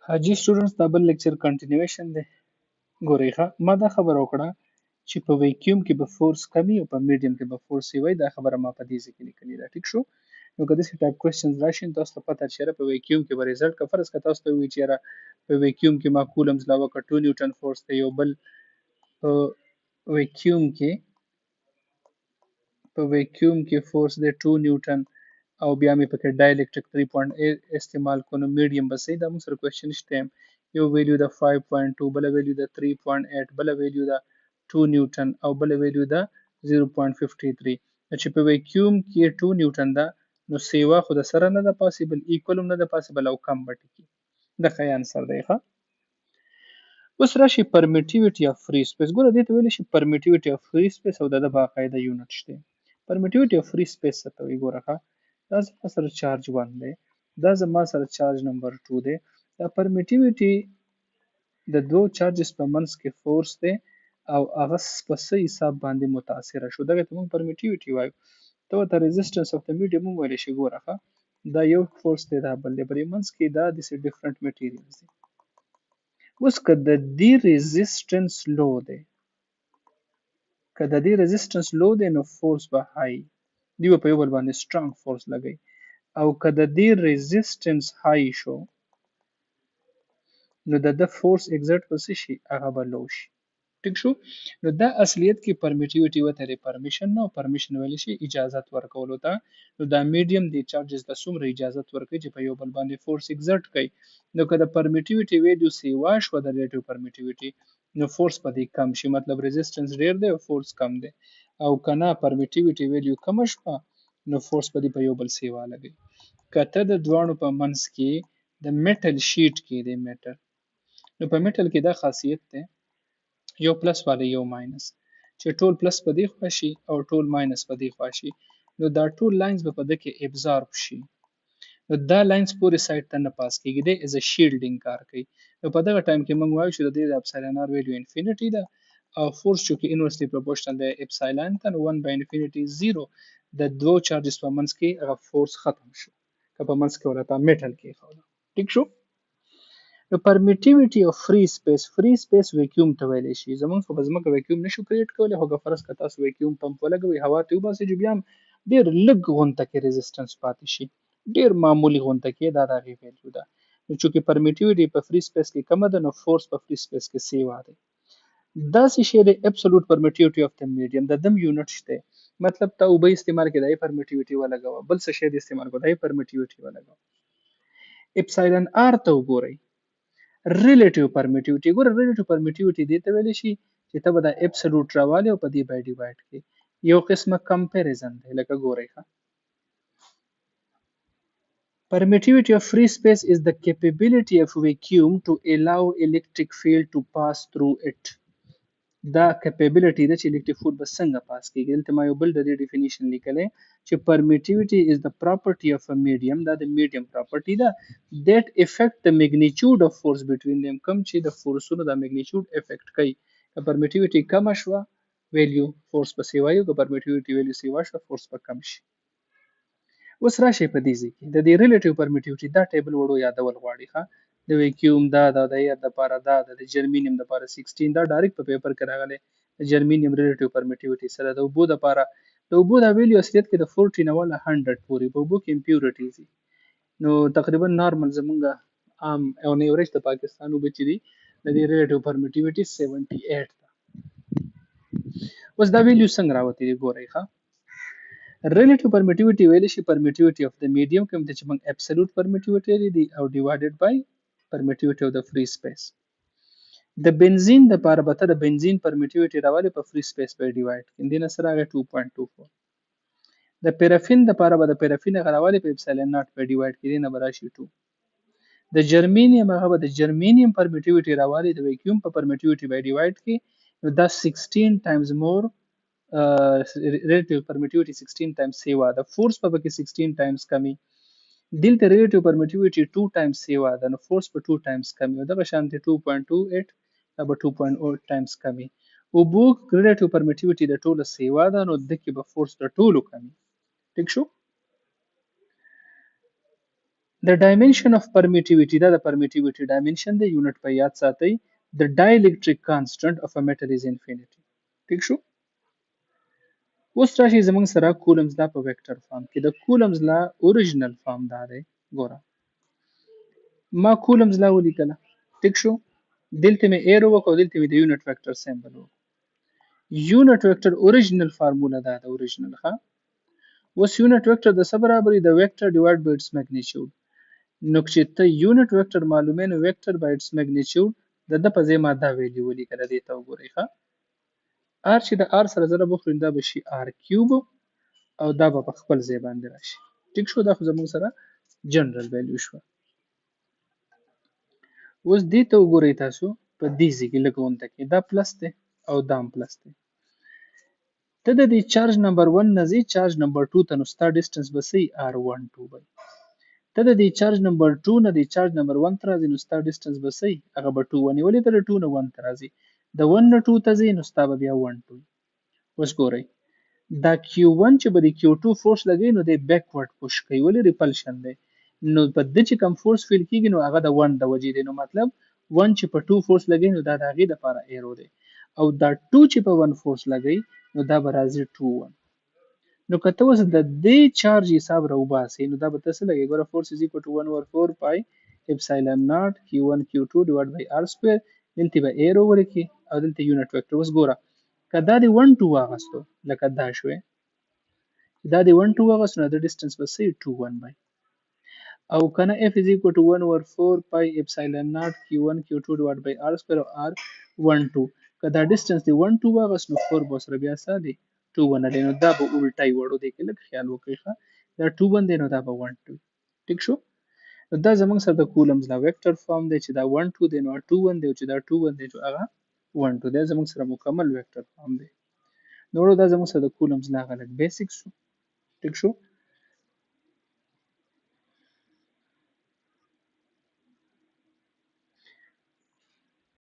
حاجی سټوډنټس دا بل لیکچر کنټینیویشن دی. ګورئ ښه ما دا خبره وکړه چې په ویکیوم کې به فورس کمی او په میډیم کې به فورس وي. دا خبره ما په دې ځای کې لیکلې ده. ټیک شو. نو که داسې ټایپ کوېسچنز راشي نو تاسو ته پته چېرې په ویکیوم کې به ریزلټ که فرض که تاسو ته ووایي چې یاره په ویکیوم کې ما کولمز لا وکړه 2 نیوټن فورس دی، یو بل په ویکیوم کې فورس دی 2 نیوټن او بیا مې پکې ډایلکټریک 3.8 استعمال کړو نو میډیم به صحیح. دا موږ سره کوېسچن شته یو ویلیو د 5.2 بله ویلیو د 3.8 بله ویلیو د 2 نیوټن او بله ویلیو د 0.53. چې په ویکیوم کې 2 نیوټن ده نو سیوا خو د سره نه ده پاسبل، ایکول هم نه ده پاسبل او کم به ټکي. د ښه انسر دی. ښه اوس راشي پرمیټیویټي اف فری سپیس. ګوره دې ته ویلی شي پرمیټیویټي اف فری سپیس او د ده باقاعده یونټ شته. پرمیټیویټي اف فری سپیس څه ته وایي؟ ګوره ښه دا زما سره چارج 1 دی، دا زما سره چارج نمبر 2 دی. دا پرمیټیویټي د دوو چارجز په منځ کې فورس دی او هغه په څه حساب باندې متاثره شو، دغه ته موږ پرمیټیویټي وایو. ته ورته ریزسټنس اف د میډیم هم ویلی شي. ګوره ښه دا یو فورس دی دا بل دی، په دې منځ کې دا داسې ډفرنټ میټیریلز دي. اوس که د دې ریزسټنس لو دی، که د دې ریزسټنس لو دی نو فورس به های، دوی به په یو بل باندې سټرانګ فورس لګوي. او که د دې ریزسټنس های شو نو د ده فورس اگزرټ به څه شي؟ هغه به لو شي. ټیک شو. نو دا اصلیت کې پرمیټیویټي وته پرمیشن نه، پرمیشن ویلی شي اجازت ورکولو ته. نو دا میډیم دی چارجز ته څومره اجازت ورکوي چې په یو بل باندې فورس اگزرټ کوي. نو که د پرمیټیویټي ویلیو سیوا شوه د ریلیټیو پرمیټیویټي نو فورس په دې کم شي، مطلب ریزسټنس ډیر دی او فورس کم دی. او که نه پرمیټیویټي ویلیو کمه شوه نو فورس په دې په یو بل سیوا لګوي. که ته د دواړو په منځ کې د میټل شیټ کې دی میټل، نو په میټل کې دا خاصیت دی یو پلس والا یو ماینس، چې ټول پلس په دې خوا شي او ټول ماینس په دې خوا شي نو دا ټول لاینز به په ده کې ابزارب شي. نو دا لاینز پورې سایډ ته نه پاس کېږي، دی ایز ا شیلډینګ کار کوي. نو په دغه ټایم کې موږ وایو چې د دې د اپسایلن آر ویلیو انفینیټي ده او فورس چونکې انورسلی پروپورشنل دی اپسایلن ته، نو 1 by infinity 0 د دوو چارجز په منځ کې هغه فورس ختم شو که په منځ کې ولته میټل کې ښوده. ټیک شو. نو پرمیټیویټي اف فری سپیس، فری سپیس ویکیوم ته ویلی شي. زمونږ خو په ځمکه ویکیوم نشو کریټ کولی، خو که فرض که تاسو ویکیوم پمپ ولګوئ هوا ته وباسئ چې بیا هم ډېر لږ غونته کې ریزسټنس پاتې شي، ډېر معمولي غونته کې، دا د هغې ویلیو ده. نو چونکې پرمیټیویټي په فری سپیس کې کمه ده نو فورس په فری سپیس کې سیوا دی. داسې شی دی ابسولوټ پرمیټیویټي اف د میډیم، د دم یونټ شته. مطلب ته اوبه استعمال کړې د هغې پرمیټیویټي ولګوه، بل څه شی دې استعمال کړو د هغې پرمیټیویټي ولګوه. اپسایلن آر ته وګورئ، ریلیټیو پرمیټیویټي. ګوره ریلیټیو پرمیټیویټي دې ته ویلی شي چې ته به دا اپسولوټ راوالې او په دې به یې ډیوایډ کړې. یو قسمه کمپیریزن دی. لکه ګورئ ښه permittivity of free space is the capability of vacuum to allow electric field to pass through it. دا capability ده چې electric field به څنګه پاس کېږي. دلته ما یو بل د دې ډیفینیشن لیکلی چې permittivity is the property of a medium، دا د medium property ده that affect the magnitude of force between them، کوم چې د فورسونو د magnitude افیکټ کوي. که permittivity کمه شوه ویلیو فورس به سیوا وي، که permittivity ویلیو سیوا شوه فورس به کم شي. اوس راشئ په دې ځای کې د دې ریلیټیو پرمیټیوټي دا ټیبل وړو یادول غواړي. ښه د ویکیوم دا ده، د ایر دپاره دا ده، د جرمینیم دپاره 16 دا ډایرکټ په پیپر کې راغلی. د جرمینیم ریلیټیو پرمیټیوټي سره د اوبو دپاره د اوبو دا ویلیو اصلیت کې د 40 نه والا 100 پورې په اوبو کې امپیورټیز دي. نو تقریبا نارمل زمونږ عام او ایوریج د پاکستان اوبه چې دي د دې ریلیټیو پرمیټیوټي 78 ده. اوس دا ویلیو څنګه راوتې دي ګورئ. ښه ریلیټیو پرمیټیوټي ویلی شي پرمیټیوټي اف د میډیم، کوم ته چې موږ ابسولوټ پرمیټیوټي ویلی دي او ډیوایډډ بای پرمیټیوټي اف د فری سپیس. د بنزین دپاره به ته د بنزین پرمیټیوټي راولې په فری سپیس به یې ډیوایډ کړي، دې نه څه راغی 2.24. د پیرافین دپاره به د پیرافین هغه راولې په اپسایلن ناټ به یې ډیوایډ کړي، دې نه به راشي 2. د جرمینیم هغه به د جرمینیم پرمیټیوټي راولې د ویکیوم په پرمیټیوټي به یې ډیوایډ کړي، نو دا 16 ټایمز مور relative permittivity 16 times سیوا ده، فورس په کې 16 times کمی. دلته relative permittivity 2 times سیوا ده نو فورس په 2 times کمی، او دغه شانتي 2.28 دا به 2.8 times کمی. اوبو relative permittivity د ټوله سیوا ده نو دکې به فورس د ټولو کمی. ټیک شو. The dimension of permittivity دا د permittivity dimension دی unit په یاد ساتئ. The dielectric constant of a metal is infinity. ٹھیک شو؟ اوس راشي زموږ سره کولمز لا په ویکټر فارم کې. د کولمز لا اوریجنل فارم دا دی. ګوره ما کولمز لا ولیکله. ټیک شو؟ دلته مې ایرو وکړو، دلته مې د یونټ ویکټر سمبل وکړو. یونټ ویکټر اوریجنل فارموله دا ده. اوریجنل ښه. اوس یونټ ویکټر د څه برابر دی؟ د ویکټر ډیوایډ بای اټس میګنیچیود. نو چې ته یونټ ویکټر معلومې نو ویکټر بای اټس میګنیچیود د په ځای ما دا ویلیو ولیکله. دې ته وګورئ ښه. ار چې د ار سره ضرب وخوري دا به شي ار کیوب او دا به په خپل ځای باندې راشي. ټیک شو؟ دا خو زموږ سره جنرال ویلیو شو. اوس دې ته وګورئ تاسو په دې ځای کې لږ غونډه کې دا پلس دی او دا هم پلس دی. ته د دې چارج نمبر 1 نه ځې چارج نمبر 2 ته، نو ستا ډسټنس به څه وي؟ R12 وي. ته د دې چارج نمبر 2 نه د چارج نمبر 1 ته راځې نو ستا ډسټنس به څه وي؟ هغه به 2 ونی. ولې ته د 2 نه 1 ته راځې؟ د 1 نه 2 ته ځې نو ستا به بیا 1 2 وي. اوس ګورئ دا Q1 چې به د Q2 فورس لګوي نو دی بیکورډ پوش کوي. ولې؟ ریپلشن دی. نو په د چې کم فورس فیل کیږي نو هغه د 1 د وجې دی. نو مطلب 1 چې په 2 فورس لګوي نو دا د هغې دپاره ایرو دی، او دا 2 چې په 1 فورس لګوي نو دا به راځي 2 1. نو که ته اوس د دې چارج حساب راوباسې نو دا به ته څه لګوي؟ ګوره فورس از ایکوال ټو 1/4 پای اپسایلن ناټ Q1 Q2 ډیوایډ بای R سکویر. دلته به ایرو ولیکې او دلته یونټ ویکټر. اوس ګوره که دا د 1 2 واغستو لکه دا شوی، دا د 1 2 واغستو نو د ډسټنس به څه وي؟ 2 1 بای. او کنه F is equal to 1/4 pi epsilon naught Q1 Q2 divided by R square R 1 2. که دا ډسټنس دی 1 2 واغست نو 4 به سره بیا څه دی؟ 2 1 دی. نو دا به الټای وړو دی کې لږ خیال وکړئ ښه. دا 2 1 دی نو دا به 1 2. ټیک شو؟ نو دا زموږ سره د کولمز لا ویکټر فارم دی چې دا 1 2 دی نو 2 1 دی، او چې دا 2 1 دی نو هغه 1 2 دی. زموږ سره مکمل ویکټر فارم دی. نو دا زموږ سره د کولمز لا غلط بیسیک شو. ټیک شو؟